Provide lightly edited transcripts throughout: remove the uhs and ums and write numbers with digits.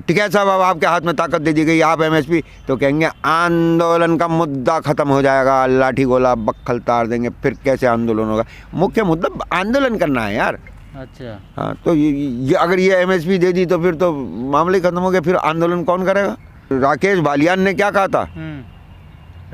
टिकैत साहब अब आपके हाथ में ताकत दे दी गई, आप एमएसपी, तो कहेंगे आंदोलन का मुद्दा खत्म हो जाएगा, लाठी गोला बक्खल तार देंगे, फिर कैसे आंदोलन होगा। मुख्य मुद्दा आंदोलन करना है यार। अच्छा हाँ, तो ये अगर ये एमएसपी दे दी तो फिर तो मामले खत्म हो गए, फिर आंदोलन कौन करेगा। राकेश बालियान ने क्या कहा था,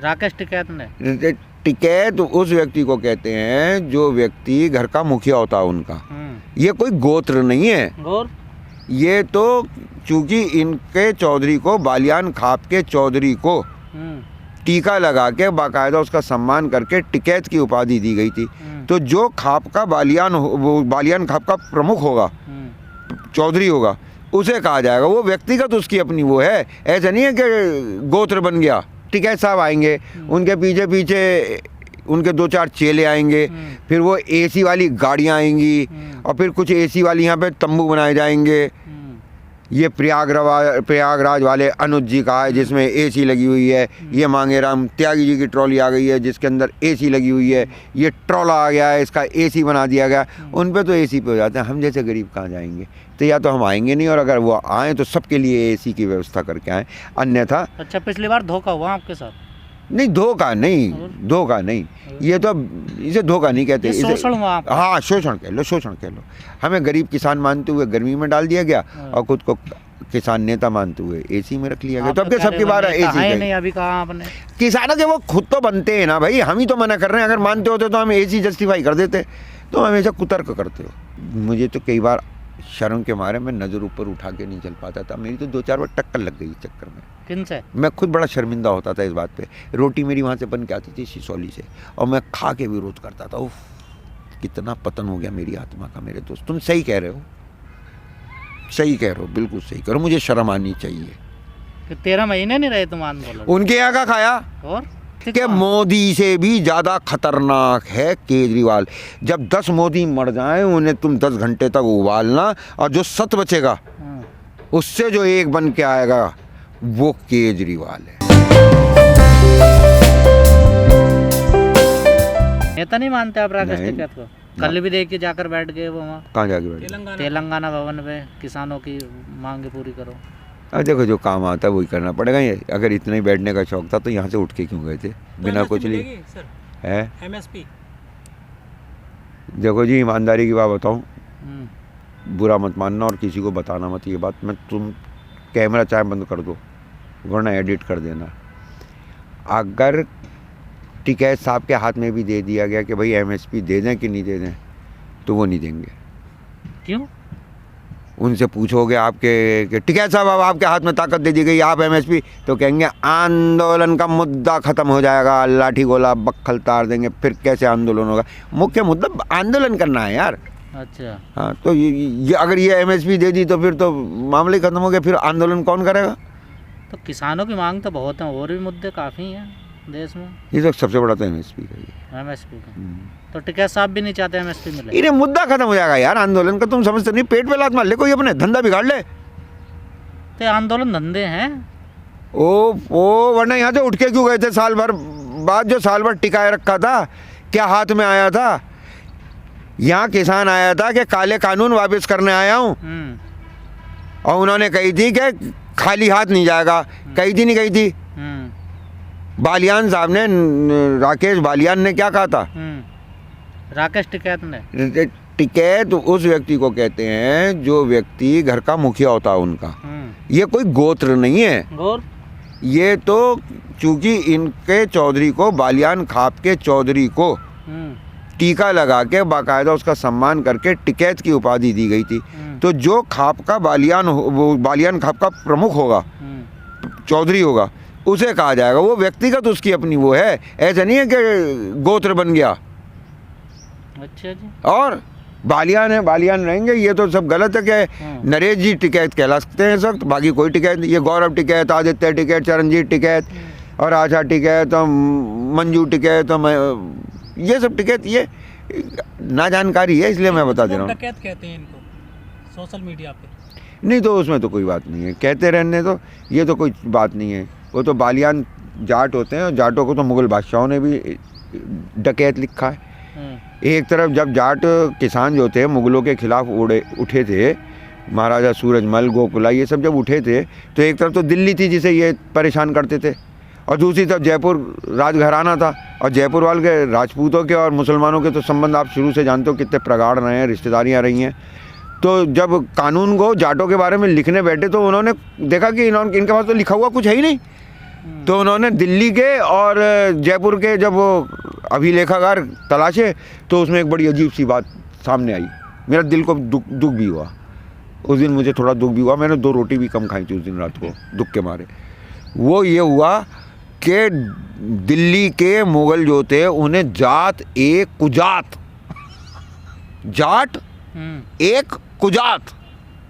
राकेश टिकैत ने, टिकैत उस व्यक्ति को कहते हैं जो व्यक्ति घर का मुखिया होता है उनका। ये कोई गोत्र नहीं है, ये तो चूंकि इनके चौधरी को, बालियान खाप के चौधरी को टीका लगा के बाकायदा उसका सम्मान करके टिकैत की उपाधि दी गई थी। तो जो खाप का वो बालियान खाप का प्रमुख होगा, चौधरी होगा, उसे कहा जाएगा। वो व्यक्तिगत उसकी अपनी वो है, ऐसा नहीं है कि गोत्र बन गया। टिकैत साहब आएंगे, उनके पीछे पीछे उनके 2-4 चेले आएंगे, फिर वो एसी वाली गाड़ियाँ आएंगी और फिर कुछ एसी वाली यहाँ पे तंबू बनाए जाएंगे। ये प्रयागराज वाले अनुज जी का है जिसमें एसी लगी हुई है। ये मांगेराम त्यागी जी की ट्रॉली आ गई है जिसके अंदर एसी लगी हुई है। ये ट्रॉला आ गया है, इसका एसी बना दिया गया। उन पे तो एसी पे हो जाते हैं, हम जैसे गरीब कहाँ जाएंगे। तो या तो हम आएंगे नहीं, और अगर वो आएँ तो सबके लिए एसी की व्यवस्था करके आएँ, अन्यथा। अच्छा, पिछली बार धोखा हुआ आपके साथ? नहीं, धोखा नहीं, ये तो इसे धोखा नहीं कहते, इसे शोषण हुआ। हाँ, शोषण कह लो। हमें गरीब किसान मानते हुए गर्मी में डाल दिया गया और खुद को किसान नेता मानते हुए एसी में रख लिया गया। तो अब सबकी बार एसी नहीं, अभी कहा आपने किसानों के वो खुद तो बनते हैं ना भाई, हम ही तो मना कर रहे हैं। अगर मानते होते तो हम एसी जस्टिफाई कर देते, तो हमेशा कुतर्क करते हो। मुझे तो कई बार शर्म के मारे मैं नज़र ऊपर उठा के नहीं चल पाता था। मेरी तो 2-4 बार टक्कर लग गई इस चक्कर में। किनसे? मैं खुद बड़ा शर्मिंदा होता था इस बात पे। रोटी मेरी वहाँ से बन के आती थी सिसौली से, और मैं खा के विरोध करता था। उफ, कितना पतन हो गया मेरी आत्मा का। मेरे दोस्त, तुम सही कह रहे हो, बिल्कुल सही कह रहे हो। मुझे शर्म आनी चाहिए। 13 महीने नहीं रहे तुम आंदोलन? उनके यहाँ का खाया और कि मोदी से भी ज़्यादा खतरनाक है केजरीवाल। जब 10 मोदी मर जाएं, उन्हें तुम 10 घंटे तक उबालना, और जो 7 बचेगा उससे जो एक बन के आएगा वो केजरीवाल है। नेता नहीं मानते आप राकेश टिकैत को? कल भी देख के जाकर बैठ गए वो वहाँ। कहाँ जाके बैठे? तेलंगाना भवन पे, किसानों की मांगे पूरी करो। अब देखो, जो काम आता है वही करना पड़ेगा। ये अगर इतना ही बैठने का शौक था तो यहाँ से उठ के क्यों गए थे बिना कुछ लिए? है एमएसपी। देखो जी, ईमानदारी की बात बताऊँ, बुरा मत मानना और किसी को बताना मत ये बात। तुम कैमरा चाहे बंद कर दो, वरना एडिट कर देना। अगर टिकैत साहब के हाथ में भी दे दिया गया कि भाई एमएसपी दे दें कि नहीं दे दें, तो वो नहीं देंगे। क्यों? उनसे पूछोगे आपके कि टिकैत साहब अब आपके हाथ में ताकत दे दी गई, आप एमएसपी, तो कहेंगे आंदोलन का मुद्दा खत्म हो जाएगा, लाठी गोला बक्खल तार देंगे, फिर कैसे आंदोलन होगा। मुख्य मुद्दा आंदोलन करना है यार। अच्छा हाँ, तो ये अगर ये एमएसपी दे दी तो फिर तो मामले खत्म हो गए, फिर आंदोलन कौन करेगा। तो किसानों की मांग तो बहुत है, और भी मुद्दे काफ़ी हैं देश में। ये तो सबसे बड़ा तो एमएसपी का ही। एमएसपी का तो टिकैत साहब भी नहीं चाहते एमएसपी मिले। इन्हें मुद्दा खत्म हो जाएगा यार आंदोलन का। तुम समझते नहीं, पेट पे लात मार ले कोई, अपने धंधा बिगाड़ ले। तो आंदोलन धंधे हैं। ओ वरना यहाँ से उठ के क्यों गए थे साल भर बाद? जो साल भर टिकाए रखा था, क्या हाथ में आया था? यहाँ किसान आया था कि काले कानून वापस करने आया हूँ, और उन्होंने कही थी कि खाली हाथ नहीं जाएगा। कही थी नहीं कही थी? बालियान साहब ने, राकेश बालियान ने क्या कहा था? राकेश टिकैत ने, टिकैत उस व्यक्ति को कहते हैं जो व्यक्ति घर का मुखिया होता है उनका। ये कोई गोत्र नहीं है, ये तो चूंकि इनके चौधरी को, बालियान खाप के चौधरी को टीका लगा के बाकायदा उसका सम्मान करके टिकैत की उपाधि दी गई थी। तो जो खाप का बालियान खाप का प्रमुख होगा, चौधरी होगा, उसे कहा जाएगा। वो व्यक्तिगत उसकी अपनी वो है, ऐसा नहीं है कि गोत्र बन गया। अच्छा जी। और बालियान है, बालियान रहेंगे, ये तो सब गलत है। कि नरेश जी टिकैत कहला सकते हैं इस वक्त, बाकी कोई टिकैत। ये गौरव टिकैत, आदित्य टिकैत, चरणजीत टिकैत, और आशा टिकैत, मंजू टिकैत, ये सब टिकैत, ये ना जानकारी है इसलिए मैं बता दे रहा हूँ। टिकैत कहते हैं इनको सोशल मीडिया पे। नहीं, तो उसमें तो कोई बात नहीं है, कहते रहने तो, ये तो कोई बात नहीं है। वो तो बालियान जाट होते हैं, और जाटों को तो मुगल बादशाहों ने भी डकैत लिखा है। एक तरफ जब जाट किसान जो थे मुगलों के खिलाफ उठे थे, महाराजा सूरजमल, गोकुला, ये सब जब उठे थे तो एक तरफ तो दिल्ली थी जिसे ये परेशान करते थे, और दूसरी तरफ जयपुर राजघराना था। और जयपुर वाले के राजपूतों के और मुसलमानों के तो संबंध आप शुरू से जानते हो कितने प्रगाढ़ रहे हैं, रिश्तेदारियाँ रही हैं। तो जब कानून को जाटों के बारे में लिखने बैठे तो उन्होंने देखा कि इनके पास तो लिखा हुआ कुछ है ही नहीं, तो उन्होंने दिल्ली के और जयपुर के जब वो अभिलेखागार तलाशे तो उसमें एक बड़ी अजीब सी बात सामने आई। मेरा दिल को दुख भी हुआ उस दिन, मुझे थोड़ा दुख भी हुआ। मैंने 2 रोटी भी कम खाई थी उस दिन रात को दुख के मारे। वो ये हुआ कि दिल्ली के मुगल जो थे उन्हें जाट एक कुजात, जाट एक कुजात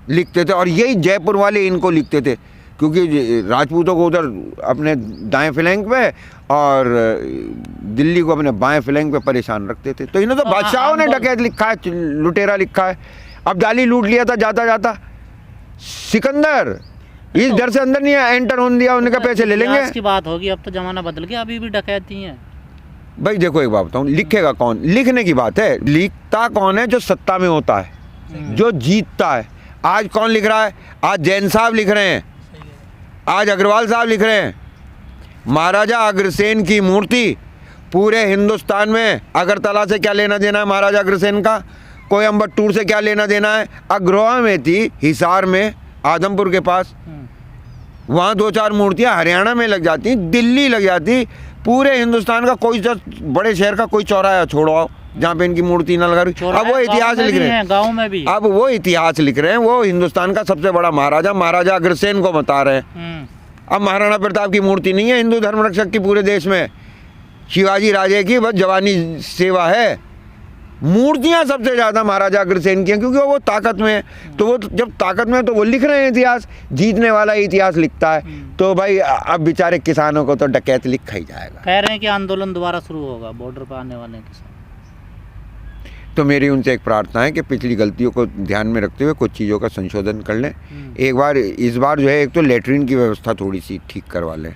लिखते थे, और यही जयपुर वाले इनको लिखते थे, क्योंकि राजपूतों को उधर अपने दाएं फ्लैंक पे और दिल्ली को अपने बाएं फ्लैंक पे परेशान रखते थे। तो इन्होंने तो बादशाहों ने डकैत लिखा है, लुटेरा लिखा है। अब्दाली लूट लिया था जाता जाता, सिकंदर इस डर से अंदर नहीं एंटर होने दिया, उन्होंने कहा पैसे ले लेंगे। की बात होगी, अब तो जमाना बदल गया, अभी भी डकैती है। भाई देखो एक बात बताऊं, लिखेगा कौन? लिखने की बात है, लिखता कौन है? जो सत्ता में होता है, जो जीतता है। आज कौन लिख रहा है? आज जैन साहब लिख रहे हैं, आज अग्रवाल साहब लिख रहे हैं। महाराजा अग्रसेन की मूर्ति पूरे हिंदुस्तान में, अगरतला से क्या लेना देना है महाराजा अग्रसेन का? कोयम्बटूर से क्या लेना देना है? अग्रवा में थी, हिसार में, आदमपुर के पास, वहाँ 2-4 मूर्तियाँ हरियाणा में लग जाती, दिल्ली लग जाती। पूरे हिंदुस्तान का कोई बड़े शहर का कोई चौराहा छोड़ो जहाँ पे इनकी मूर्ति ना लगा रही। अब वो इतिहास लिख रहे हैं, गाँव में भी अब वो इतिहास लिख रहे हैं। वो हिंदुस्तान का सबसे बड़ा महाराजा अग्रसेन को बता रहे हैं। अब महाराणा प्रताप की मूर्ति नहीं है हिंदू धर्म रक्षक की पूरे देश में, शिवाजी राजे की बस जवानी सेवा है। मूर्तियां सबसे ज़्यादा महाराजा अग्रसेन की हैं, क्योंकि वो ताकत में है। तो वो जब ताकत में है तो वो लिख रहे हैं इतिहास, जीतने वाला इतिहास लिखता है। तो भाई अब बेचारे किसानों को तो डकैत लिखा ही जाएगा। कह रहे हैं कि आंदोलन दोबारा शुरू होगा बॉर्डर पर आने वाले किसान। तो मेरी उनसे एक प्रार्थना है कि पिछली गलतियों को ध्यान में रखते हुए कुछ चीज़ों का संशोधन कर लें। एक बार इस बार जो है, एक तो लेटरिन की व्यवस्था थोड़ी सी ठीक करवा लें,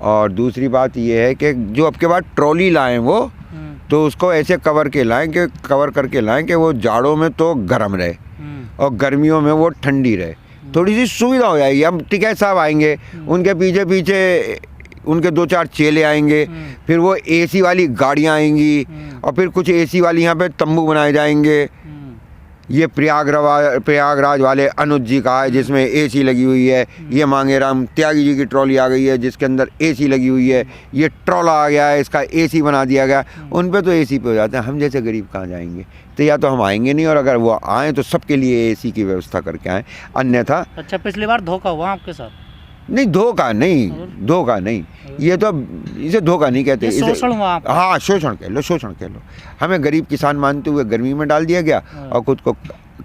और दूसरी बात ये है कि जो अब के बाद ट्रॉली लाएं वो तो उसको ऐसे कवर करके लाएं कि वो जाड़ों में तो गर्म रहे और गर्मियों में वो ठंडी रहे, थोड़ी सी सुविधा हो जाएगी। अब टिकैत साहब आएंगे, उनके पीछे पीछे उनके 2-4 चेले आएंगे, फिर वो एसी वाली गाड़ियाँ आएंगी, और फिर कुछ एसी वाली यहाँ पे तंबू बनाए जाएंगे। ये प्रयागराज वाले अनुज जी का है जिसमें एसी लगी हुई है। ये मांगेराम त्यागी जी की ट्रॉली आ गई है जिसके अंदर एसी लगी हुई है। ये ट्रॉला आ गया है, इसका एसी बना दिया गया। उन पे तो एसी पे हो जाते हैं, हम जैसे गरीब कहाँ जाएंगे? तो या तो हम आएंगे नहीं, और अगर वो आएँ तो सबके लिए एसी की व्यवस्था करके आएँ, अन्यथा। अच्छा, पिछली बार धोखा हुआ आपके साथ? नहीं, धोखा नहीं, ये तो इसे धोखा नहीं कहते, शोषण हुआ। हाँ, शोषण कह लो। हमें गरीब किसान मानते हुए गर्मी में डाल दिया गया, और खुद को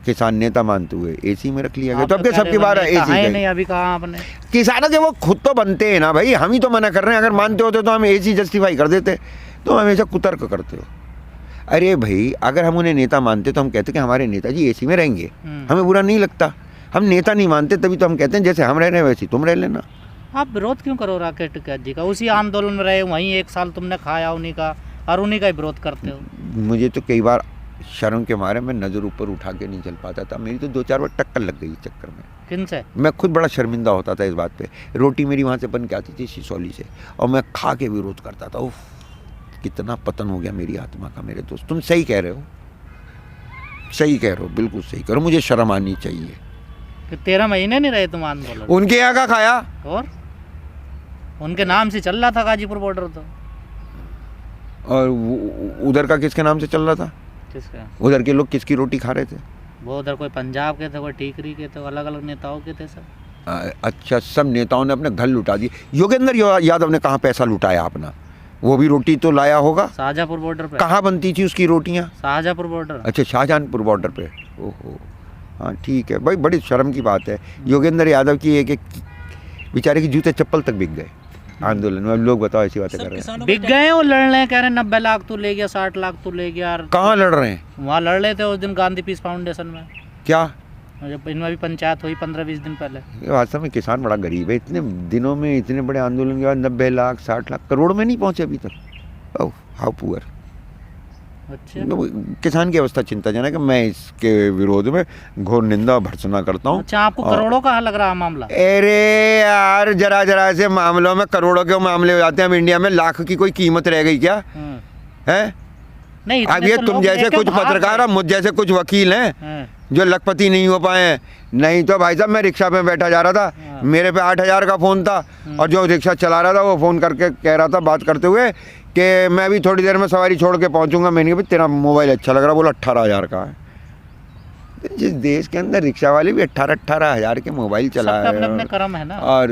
किसान नेता मानते हुए एसी में रख लिया गया। तो अब सबके बार एसी नहीं, अभी कहा आपने किसानों के वो खुद तो बनते हैं ना भाई, हम ही तो मना कर रहे हैं। अगर मानते होते तो हम एसी जस्टिफाई कर देते, तो हमेशा कुतर्क करते हो। अरे भाई, अगर हम उन्हें नेता मानते तो हम कहते कि हमारे नेताजी एसी में रहेंगे, हमें बुरा नहीं लगता। हम नेता नहीं मानते तभी तो हम कहते हैं जैसे हम रह रहे हैं वैसे तुम रह लेना। आप विरोध क्यों करो राकेश टिकैत जी का? उसी आंदोलन में रहे, वहीं 1 साल तुमने खाया उन्हीं का, और उन्हीं का ही विरोध करते हो। मुझे तो कई बार शर्म के मारे मैं नज़र ऊपर उठा के नहीं चल पाता था। मेरी तो 2-4 बार टक्कर लग गई इस चक्कर में। किनसे? मैं खुद बड़ा शर्मिंदा होता था इस बात पे। रोटी मेरी वहाँ से बन के आती थी सिसौली से, और मैं खा के विरोध करता था। उफ, कितना पतन हो गया मेरी आत्मा का। मेरे दोस्त, तुम सही कह रहे हो, बिल्कुल सही कह रहे हो। मुझे शर्म आनी चाहिए। 13 महीने नहीं रहे तुम आंदोलन? उनके यहाँ का खाया, और उनके नाम से चल रहा था गाजीपुर बॉर्डर तो। और उधर का किसके नाम से चल रहा था? किसका? उधर के लोग किसकी रोटी खा रहे थे? वो उधर कोई पंजाब के थे, कोई टीकरी के थे, अलग अलग नेताओं के थे सब। अच्छा, सब नेताओं ने अपने घर लुटा दिए। योगेंद्र यादव ने कहाँ पैसा लुटाया अपना? वो भी रोटी तो लाया होगा। शाहजहाँपुर बॉर्डर पे। कहाँ बनती थी उसकी रोटियाँ? शाहजहाँपुर बॉर्डर। अच्छा, शाहजहाँपुर बॉर्डर पे। ओहो, हाँ ठीक है भाई, बड़ी शर्म की बात है। योगेंद्र यादव की एक बेचारे की जूते चप्पल तक बिक गए आंदोलन में। अब लोग बताओ ऐसी बातें कर रहे हैं। बिक गए और लड़ रहे हैं, कह रहे हैं 90 लाख तो ले गया, 60 लाख तो ले गया। कहाँ लड़ रहे हैं? वहाँ लड़ रहे थे उस दिन गांधी पीस फाउंडेशन में। क्या? जब इनमें भी पंचायत हुई 15-20 दिन पहले। वास्तव में किसान बड़ा गरीब है। इतने दिनों में इतने बड़े आंदोलन के बाद 90 लाख 60 लाख करोड़ में नहीं पहुँचे अभी तक। ओह, हाउ पुअर। अच्छा, किसान की अवस्था चिंताजनक है। मैं इसके विरोध में घोर निंदा और भर्त्सना करता हूँ। अच्छा, आपको करोड़ों का लग रहा है मामला? अरे यार, जरा जरा से मामलों में करोड़ों के मामले हो जाते हैं। अब इंडिया में लाख की कोई कीमत रह गई क्या है? नहीं, अब ये तो तुम लोग जैसे लेके कुछ भाग पत्रकार गए। और मुझ जैसे कुछ वकील हैं जो लखपति नहीं हो पाए हैं। नहीं तो भाई साहब, मैं रिक्शा में बैठा जा रहा था, मेरे पे 8,000 का फ़ोन था, और जो रिक्शा चला रहा था वो फ़ोन करके कह रहा था, बात करते हुए, कि मैं भी थोड़ी देर में सवारी छोड़ के पहुंचूंगा। मैंने कहा तेरा मोबाइल अच्छा लग रहा, बोला 18,000 का है। जिस देश के अंदर रिक्शा वाले भी 18,000 के मोबाइल चला सबका अपने अपने है, कर्म है ना। और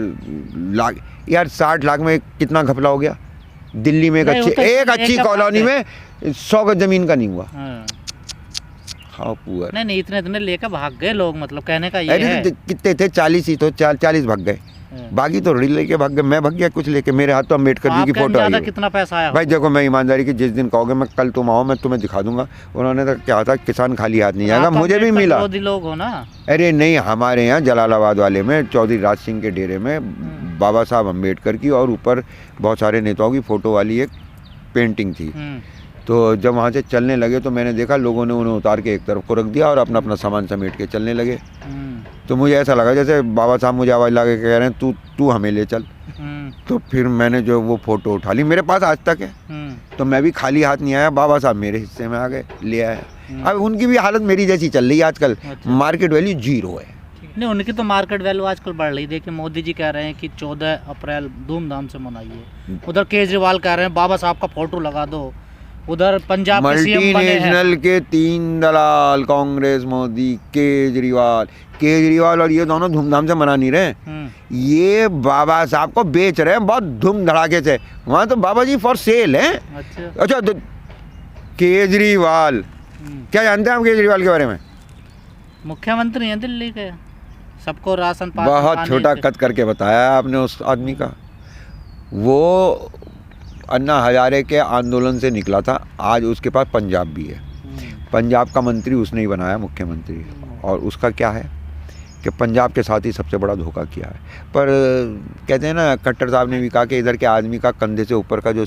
लाख, यार 60 लाख में कितना घपला हो गया। दिल्ली में एक नहीं, वो तो एक अच्छी एक का कॉलोनी बात में 100 गज जमीन का नहीं हुआ। हाँ। How poor. नहीं, इतने लेकर भाग गए लोग, मतलब कहने का ये अरे है। तो कितने थे? 40 ही तो, 40 भाग गए। बाकी तो रील लेके भाग गए। मैं भाग गया कुछ लेके। मेरे हाथ तो अम्बेडकर जी की आपके फोटो आई अंदाजा है। कितना पैसा आया? भाई देखो, मैं ईमानदारी की, जिस दिन कहोगे मैं कल तुम आओ, मैं तुम्हें दिखा दूंगा। उन्होंने तो क्या था, किसान खाली हाथ नहीं जाएगा। मुझे भी मिला। विरोधी लोग हो ना। अरे नहीं, हमारे यहाँ जलालाबाद वाले में चौधरी राज सिंह के डेरे में बाबा साहब अम्बेडकर की और ऊपर बहुत सारे नेताओं की फोटो वाली एक पेंटिंग थी। तो जब वहाँ से चलने लगे तो मैंने देखा लोगों ने उन्हें उतार के एक तरफ को रख दिया और अपना अपना सामान समेट के चलने लगे। तो मुझे ऐसा लगा जैसे बाबा साहब मुझे आवाज़ लगा के कह रहे हैं तू हमें ले चल। तो फिर मैंने जो वो फ़ोटो उठा ली, मेरे पास आज तक है। तो मैं भी खाली हाथ नहीं आया, बाबा साहब मेरे हिस्से में आ गए, ले आया। अब उनकी भी हालत मेरी जैसी चल रही है आजकल। मार्केट वैल्यू 0 है। नहीं, उनकी तो मार्केट वैल्यू आजकल बढ़ रही है। देखिए, मोदी जी कह रहे हैं कि 14 अप्रैल धूमधाम से मनाइए। उधर केजरीवाल कह रहे हैं बाबा साहब का फोटो लगा दो। उधर पंजाब के सीएम बने हैं। मल्टीनेशनल के 3 दलाल, कांग्रेस, मोदी, केजरीवाल और ये दोनों धूमधाम से मना नहीं रहे। ये बाबा साहब को बेच रहे हैं बहुत धूम धड़ाके से। वहाँ तो बाबा जी फॉर सेल हैं। अच्छा, तो केजरीवाल, क्या जानते हैं आप केजरीवाल के बारे में? मुख्यमंत्री हैं दिल्ली के, सबको राशन पानी। बहुत छोटा कट करके बताया आपने उस आदमी का। वो अन्ना हजारे के आंदोलन से निकला था। आज उसके पास पंजाब भी है। पंजाब का मंत्री उसने ही बनाया मुख्यमंत्री। और उसका क्या है कि पंजाब के साथ ही सबसे बड़ा धोखा किया है। पर कहते हैं ना, खट्टर साहब ने भी कहा कि इधर के आदमी का कंधे से ऊपर का जो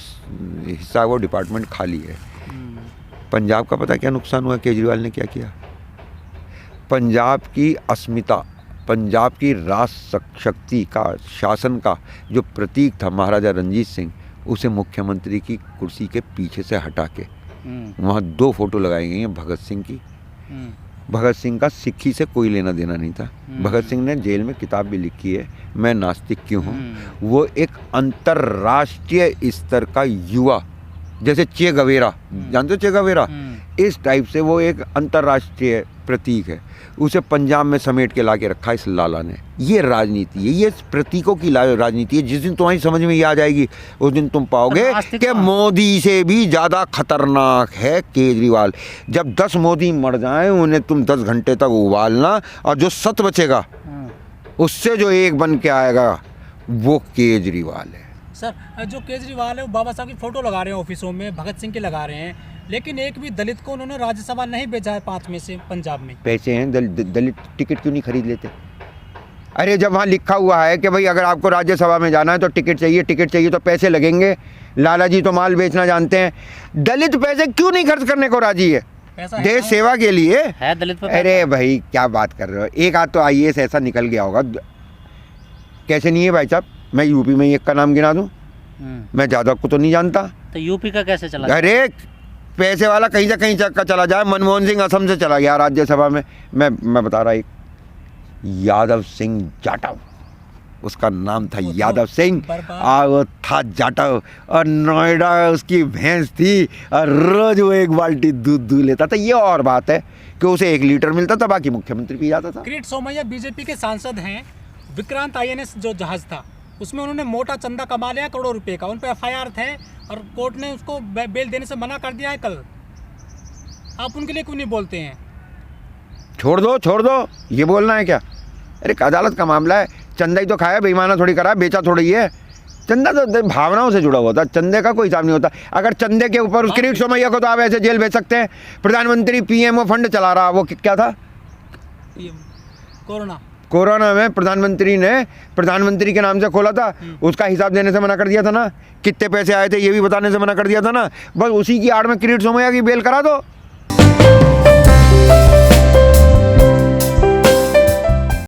हिस्सा है वो डिपार्टमेंट खाली है। पंजाब का पता क्या नुकसान हुआ? केजरीवाल ने क्या किया? पंजाब की अस्मिता, पंजाब की राज शक्ति का, शासन का जो प्रतीक था महाराजा रंजीत सिंह, उसे मुख्यमंत्री की कुर्सी के पीछे से हटा के वहाँ 2 फोटो लगाई गई हैं भगत सिंह की। भगत सिंह का सिक्खी से कोई लेना देना नहीं था। भगत सिंह ने जेल में किताब भी लिखी है, मैं नास्तिक क्यों हूँ। वो एक अंतर्राष्ट्रीय स्तर का युवा, जैसे चे गवेरा, जानते हो चे गवेरा, इस टाइप से वो एक अंतर्राष्ट्रीय प्रतीक है। उसे पंजाब में समेट के ला के रखा इस लाला ने। ये राजनीति है, ये प्रतीकों की राजनीति है। जिस दिन तुम्हारी समझ में ये आ जाएगी उस दिन तुम पाओगे कि मोदी से भी ज़्यादा खतरनाक है केजरीवाल। जब 10 मोदी मर जाएं उन्हें तुम 10 घंटे तक उबालना, और जो 7 बचेगा उससे जो एक बन के आएगा वो केजरीवाल है। सर, जो केजरीवाल है वो बाबा साहब की फ़ोटो लगा रहे हैं ऑफिसों में, भगत सिंह के लगा रहे हैं, लेकिन एक भी दलित को उन्होंने राज्यसभा नहीं भेजा है 5 में से पंजाब में। पैसे हैं, दलित टिकट क्यों नहीं खरीद लेते? अरे जब वहाँ लिखा हुआ है कि भाई अगर आपको राज्यसभा में जाना है तो टिकट चाहिए तो पैसे लगेंगे। लाला जी तो माल बेचना जानते हैं। दलित पैसे क्यों नहीं खर्च करने को राजी है? देश सेवा के लिए है दलित। अरे भाई क्या बात कर रहे हो? एक आध तो IAS ऐसा निकल गया होगा। कैसे नहीं है भाई साहब? मैं यूपी में एक का नाम गिना दूं? मैं ज़्यादा को तो नहीं जानता। तो यूपी का कैसे चला? अरे पैसे वाला कहीं से कहीं का चला जाए। मनमोहन सिंह असम से चला गया राज्यसभा में। मैं बता रहा, एक यादव सिंह जाटव, उसका नाम था यादव सिंह, और वो था जाटव, और नोएडा उसकी भैंस थी, और रोज वो 1 बाल्टी दूध लेता था। ये और बात है कि उसे 1 लीटर मिलता था, बाकी मुख्यमंत्री पी जाता था। किरीट सोमैया बीजेपी के सांसद हैं। विक्रांत INS जो जहाज था उसमें उन्होंने मोटा चंदा कमा लिया करोड़ों रुपए का। उन पर FIR थे और कोर्ट ने उसको बेल देने से मना कर दिया है कल। आप उनके लिए क्यों नहीं बोलते हैं? छोड़ दो, ये बोलना है क्या? अरे अदालत का मामला है। चंदा ही तो खाया, बेईमाना थोड़ी करा, बेचा थोड़ी है। चंदा तो भावनाओं से जुड़ा हुआ था, चंदे का कोई हिसाब नहीं होता। अगर चंदे के ऊपर किरीट सोमैया को तो आप ऐसे जेल भेज सकते हैं। प्रधानमंत्री PMO फंड चला रहा, वो क्या था? कोरोना। कोरोना में प्रधानमंत्री के नाम से खोला था, उसका हिसाब देने से मना कर दिया था ना, कितने पैसे आए थे ये भी बताने से मना कर दिया था ना। बस उसी की आड़ में किरीट सोमैया की बेल करा दो।